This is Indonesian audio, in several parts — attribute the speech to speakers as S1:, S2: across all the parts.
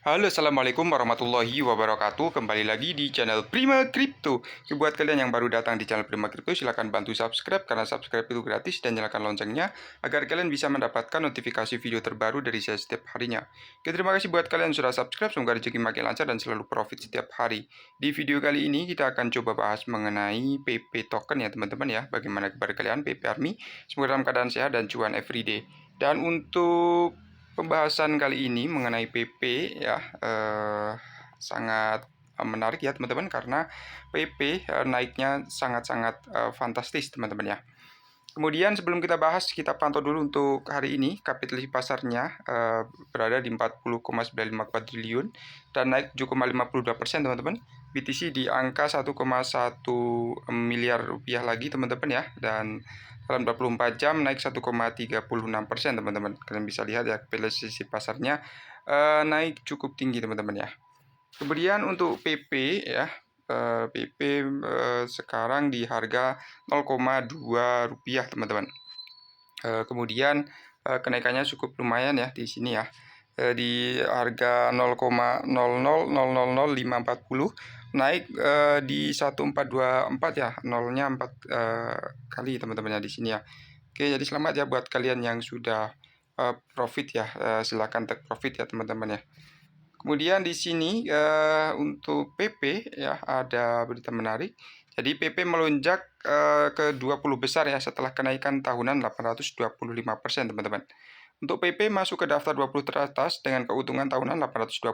S1: Halo, assalamualaikum warahmatullahi wabarakatuh. Kembali lagi di channel Prima Crypto. Buat kalian yang baru datang di channel Prima Crypto, silahkan bantu subscribe karena subscribe itu gratis dan nyalakan loncengnya agar kalian bisa mendapatkan notifikasi video terbaru dari saya setiap harinya. Oke, terima kasih buat kalian yang sudah subscribe. Semoga rezeki makin lancar dan selalu profit setiap hari. Di video kali ini kita akan coba bahas mengenai PP token ya teman-teman ya. Bagaimana kabar kalian PP Army? Semoga dalam keadaan sehat dan cuan everyday. Dan untuk pembahasan kali ini mengenai PP ya sangat menarik ya teman-teman karena PP naiknya sangat-sangat fantastis teman-teman ya. Kemudian sebelum kita bahas, kita pantau dulu untuk hari ini kapitalisasi pasarnya berada di 40,95 kuadriliun dan naik 7,52% teman-teman. BTC di angka 1,1 miliar rupiah lagi teman-teman ya, dan dalam 24 jam naik 1,36% teman-teman. Kalian bisa lihat ya kapitalisasi pasarnya naik cukup tinggi teman-teman ya. Kemudian untuk PP ya, PP sekarang di harga 0,2 rupiah teman-teman. Kemudian kenaikannya cukup lumayan ya di sini ya. Di harga 0,0000540 naik di 1424 ya, nolnya 4 kali teman-teman ya di sini ya. Oke, jadi selamat ya buat kalian yang sudah profit ya, silakan take profit ya teman-teman ya. Kemudian di sini untuk PP ya ada berita menarik. Jadi PP melonjak ke 20 besar ya setelah kenaikan tahunan 825% teman-teman. Untuk PP masuk ke daftar 20 teratas dengan keuntungan tahunan 825%,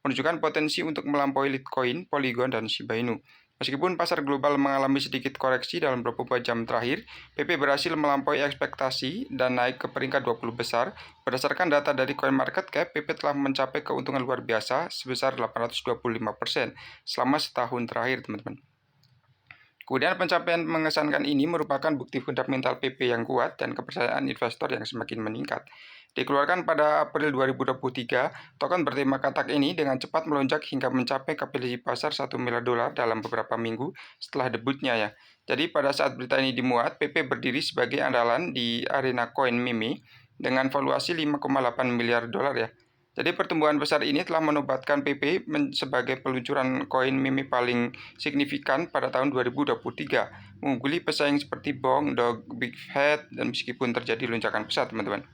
S1: menunjukkan potensi untuk melampaui Litecoin, Polygon, dan Shiba Inu. Meskipun pasar global mengalami sedikit koreksi dalam beberapa jam terakhir, PP berhasil melampaui ekspektasi dan naik ke peringkat 20 besar. Berdasarkan data dari CoinMarketCap, PP telah mencapai keuntungan luar biasa sebesar 825% selama setahun terakhir, teman-teman. Kemudian pencapaian mengesankan ini merupakan bukti fundamental PP yang kuat dan kepercayaan investor yang semakin meningkat. Dikeluarkan pada April 2023, token bertema katak ini dengan cepat melonjak hingga mencapai kapitalisasi pasar 1 miliar dolar dalam beberapa minggu setelah debutnya ya. Jadi pada saat berita ini dimuat, PP berdiri sebagai andalan di arena koin meme dengan valuasi 5,8 miliar dolar ya. Jadi pertumbuhan besar ini telah menobatkan PP sebagai peluncuran koin meme paling signifikan pada tahun 2023, mengungguli pesaing seperti Bong, Dog, Big Head, dan meskipun terjadi lonjakan pesat teman-teman.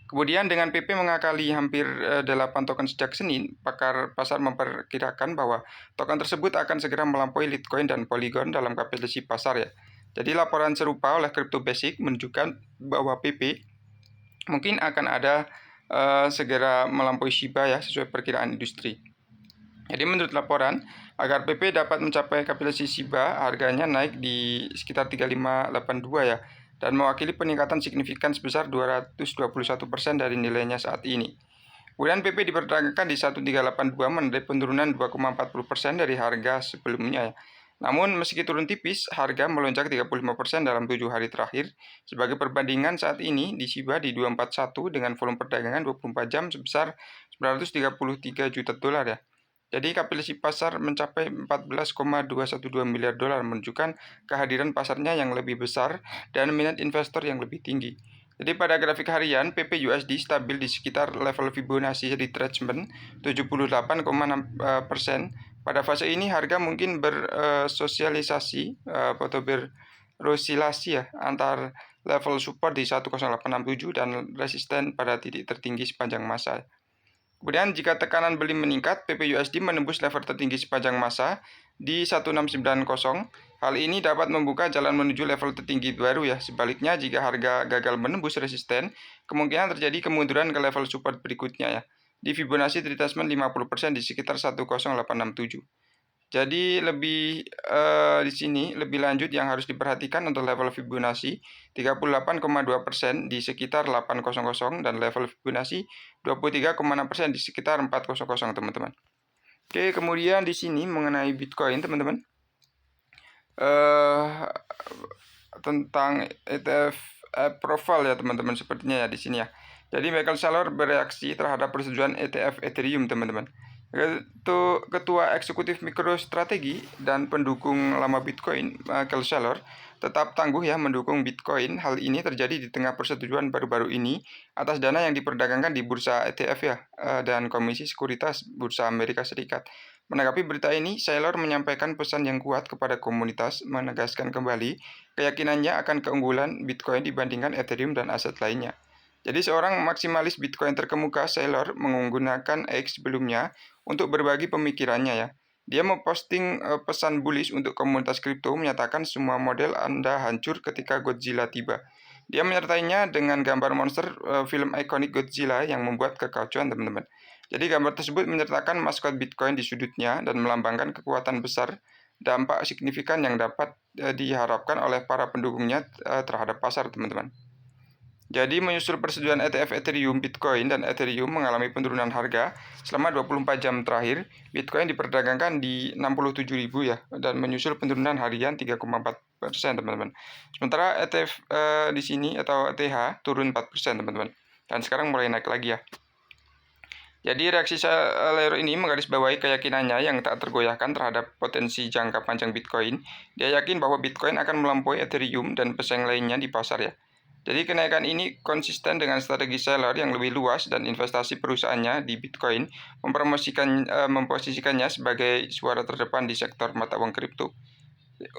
S1: Kemudian dengan PP mengakali hampir 8 token sejak Senin, pakar pasar memperkirakan bahwa token tersebut akan segera melampaui Litecoin dan Polygon dalam kapitalisasi pasar ya. Jadi laporan serupa oleh Crypto Basic menunjukkan bahwa PP mungkin akan ada segera melampaui Shiba ya sesuai perkiraan industri. Jadi menurut laporan, agar PP dapat mencapai kapitalisasi Shiba, harganya naik di sekitar 3582 ya, dan mewakili peningkatan signifikan sebesar 221% dari nilainya saat ini. Kemudian PP diperdagangkan di 1382 menandai penurunan 2,40% dari harga sebelumnya ya. Namun meski turun tipis, harga melonjak 35% dalam 7 hari terakhir. Sebagai perbandingan saat ini di Shiba di 241 dengan volume perdagangan 24 jam sebesar 933 juta dolar ya. Jadi kapitalisasi pasar mencapai 14,212 miliar dolar, menunjukkan kehadiran pasarnya yang lebih besar dan minat investor yang lebih tinggi. Jadi pada grafik harian, PP USD stabil di sekitar level Fibonacci retracement 78,6%. Pada fase ini harga mungkin bersosialisasi atau berosilasi ya antar level support di 10867 dan resisten pada titik tertinggi sepanjang masa. Kemudian jika tekanan beli meningkat, PP USD menembus level tertinggi sepanjang masa di 1690. Hal ini dapat membuka jalan menuju level tertinggi baru ya. Sebaliknya, jika harga gagal menembus resisten, kemungkinan terjadi kemunduran ke level support berikutnya ya. Di Fibonacci retracement 50% di sekitar 10867. Jadi di sini lebih lanjut yang harus diperhatikan untuk level Fibonacci 38,2% di sekitar 800 dan level Fibonacci 23,6% di sekitar 400 teman-teman. Oke, kemudian di sini mengenai Bitcoin teman-teman. Tentang ETF profile ya teman-teman sepertinya ya di sini ya. Jadi Michael Saylor bereaksi terhadap persetujuan ETF Ethereum teman-teman. Ketua Eksekutif Mikrostrategi dan pendukung lama Bitcoin, Michael Saylor, tetap tangguh ya mendukung Bitcoin. Hal ini terjadi di tengah persetujuan baru-baru ini atas dana yang diperdagangkan di bursa ETF ya, dan Komisi Sekuritas Bursa Amerika Serikat. Menanggapi berita ini, Saylor menyampaikan pesan yang kuat kepada komunitas, menegaskan kembali keyakinannya akan keunggulan Bitcoin dibandingkan Ethereum dan aset lainnya. Jadi seorang maksimalis Bitcoin terkemuka, Saylor, menggunakan X sebelumnya untuk berbagi pemikirannya ya. Dia memposting pesan bullish untuk komunitas kripto, menyatakan semua model Anda hancur ketika Godzilla tiba. Dia menyertainya dengan gambar monster film ikonik Godzilla yang membuat kekacauan, teman-teman. Jadi gambar tersebut menyertakan maskot Bitcoin di sudutnya dan melambangkan kekuatan besar, dampak signifikan yang dapat diharapkan oleh para pendukungnya terhadap pasar, teman-teman. Jadi menyusul persetujuan ETF Ethereum, Bitcoin dan Ethereum mengalami penurunan harga selama 24 jam terakhir. Bitcoin diperdagangkan di 67.000 ya, dan menyusul penurunan harian 3,4%, teman-teman. Sementara ETF di sini atau ETH turun 4%, teman-teman. Dan sekarang mulai naik lagi ya. Jadi reaksi Saylor ini menggarisbawahi keyakinannya yang tak tergoyahkan terhadap potensi jangka panjang Bitcoin. Dia yakin bahwa Bitcoin akan melampaui Ethereum dan pesaing lainnya di pasar ya. Jadi kenaikan ini konsisten dengan strategi Saylor yang lebih luas dan investasi perusahaannya di Bitcoin memposisikannya sebagai suara terdepan di sektor mata uang kripto.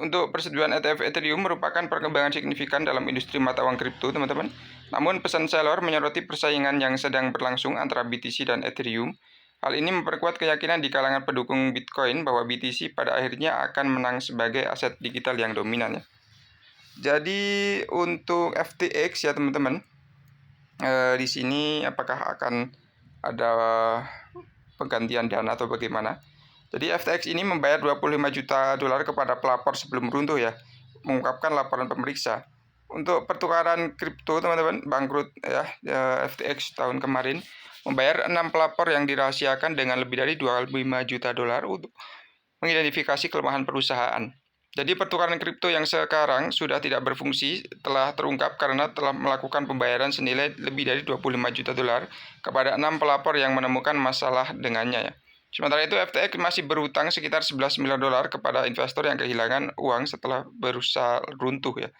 S1: Untuk persetujuan ETF Ethereum merupakan perkembangan signifikan dalam industri mata uang kripto, teman-teman. Namun pesan Saylor menyoroti persaingan yang sedang berlangsung antara BTC dan Ethereum. Hal ini memperkuat keyakinan di kalangan pendukung Bitcoin bahwa BTC pada akhirnya akan menang sebagai aset digital yang dominan ya. Jadi untuk FTX ya teman-teman, di sini apakah akan ada penggantian dana atau bagaimana? Jadi FTX ini membayar 25 juta dolar kepada pelapor sebelum runtuh ya, mengungkapkan laporan pemeriksa. Untuk pertukaran kripto teman-teman, bangkrut ya, FTX tahun kemarin membayar 6 pelapor yang dirahasiakan dengan lebih dari 25 juta dolar untuk mengidentifikasi kelemahan perusahaan. Jadi pertukaran kripto yang sekarang sudah tidak berfungsi telah terungkap karena telah melakukan pembayaran senilai lebih dari 25 juta dolar kepada 6 pelapor yang menemukan masalah dengannya ya. Sementara itu FTX masih berhutang sekitar 11 miliar dolar kepada investor yang kehilangan uang setelah berusaha runtuh ya.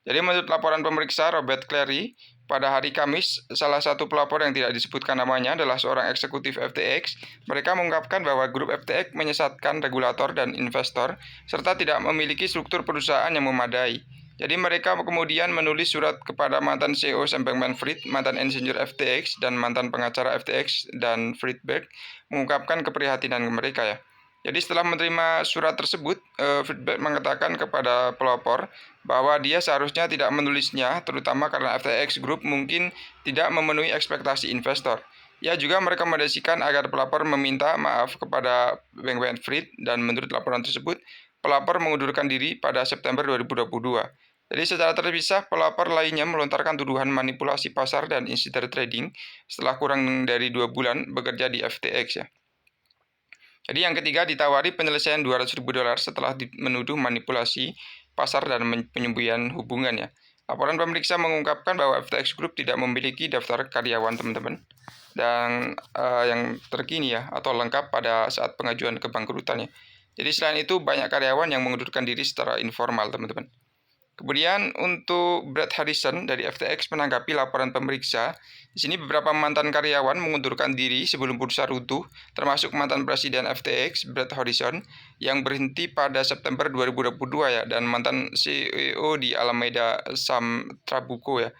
S1: Jadi menurut laporan pemeriksa Robert Clary, pada hari Kamis, salah satu pelapor yang tidak disebutkan namanya adalah seorang eksekutif FTX. Mereka mengungkapkan bahwa grup FTX menyesatkan regulator dan investor, serta tidak memiliki struktur perusahaan yang memadai. Jadi mereka kemudian menulis surat kepada mantan CEO Sam Bankman-Fried, mantan insinyur FTX, dan mantan pengacara FTX dan Friedberg, mengungkapkan keprihatinan mereka ya. Jadi setelah menerima surat tersebut, Friedberg mengatakan kepada pelapor bahwa dia seharusnya tidak menulisnya, terutama karena FTX Group mungkin tidak memenuhi ekspektasi investor. Ia juga merekomendasikan agar pelapor meminta maaf kepada Bankman-Fried dan menurut laporan tersebut, pelapor mengundurkan diri pada September 2022. Jadi secara terpisah, pelapor lainnya melontarkan tuduhan manipulasi pasar dan insider trading setelah kurang dari 2 bulan bekerja di FTX ya. Jadi yang ketiga ditawari penyelesaian 200 ribu dolar setelah menuduh manipulasi pasar dan penyembunyian hubungan ya. Laporan pemeriksa mengungkapkan bahwa FTX Group tidak memiliki daftar karyawan teman-teman dan yang terkini ya atau lengkap pada saat pengajuan kebangkrutan ya. Jadi selain itu banyak karyawan yang mengundurkan diri secara informal teman-teman. Kemudian untuk Brad Harrison dari FTX menanggapi laporan pemeriksa, di sini beberapa mantan karyawan mengundurkan diri sebelum bursa runtuh, termasuk mantan presiden FTX Brad Harrison yang berhenti pada September 2022 ya, dan mantan CEO di Alameda Sam Trabuco ya.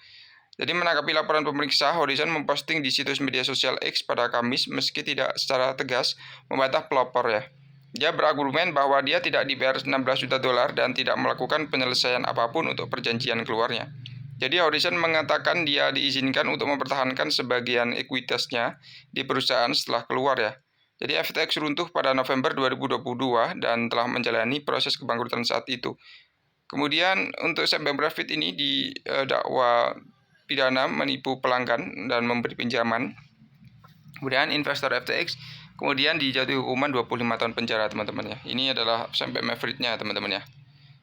S1: Jadi menanggapi laporan pemeriksa, Harrison memposting di situs media sosial X pada Kamis meski tidak secara tegas membantah pelapor ya. Dia berargumen bahwa dia tidak dibayar 16 juta dolar dan tidak melakukan penyelesaian apapun untuk perjanjian keluarnya. Jadi Harrison mengatakan dia diizinkan untuk mempertahankan sebagian ekuitasnya di perusahaan setelah keluar ya. Jadi FTX runtuh pada November 2022 dan telah menjalani proses kebangkrutan saat itu. Kemudian untuk Sam Bankman-Fried ini didakwa pidana menipu pelanggan dan memberi pinjaman. Kemudian investor FTX kemudian dijatuhi hukuman 25 tahun penjara teman-teman ya. Ini adalah sampai Maverick-nya teman-teman ya.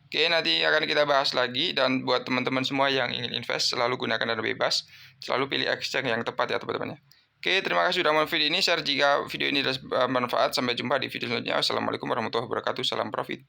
S1: Oke, nanti akan kita bahas lagi dan buat teman-teman semua yang ingin invest selalu gunakan dana bebas, selalu pilih exchange yang tepat ya teman-teman ya. Oke, terima kasih sudah menonton video ini. Share jika video ini bermanfaat. Sampai jumpa di video selanjutnya. Wassalamualaikum warahmatullahi wabarakatuh. Salam profit.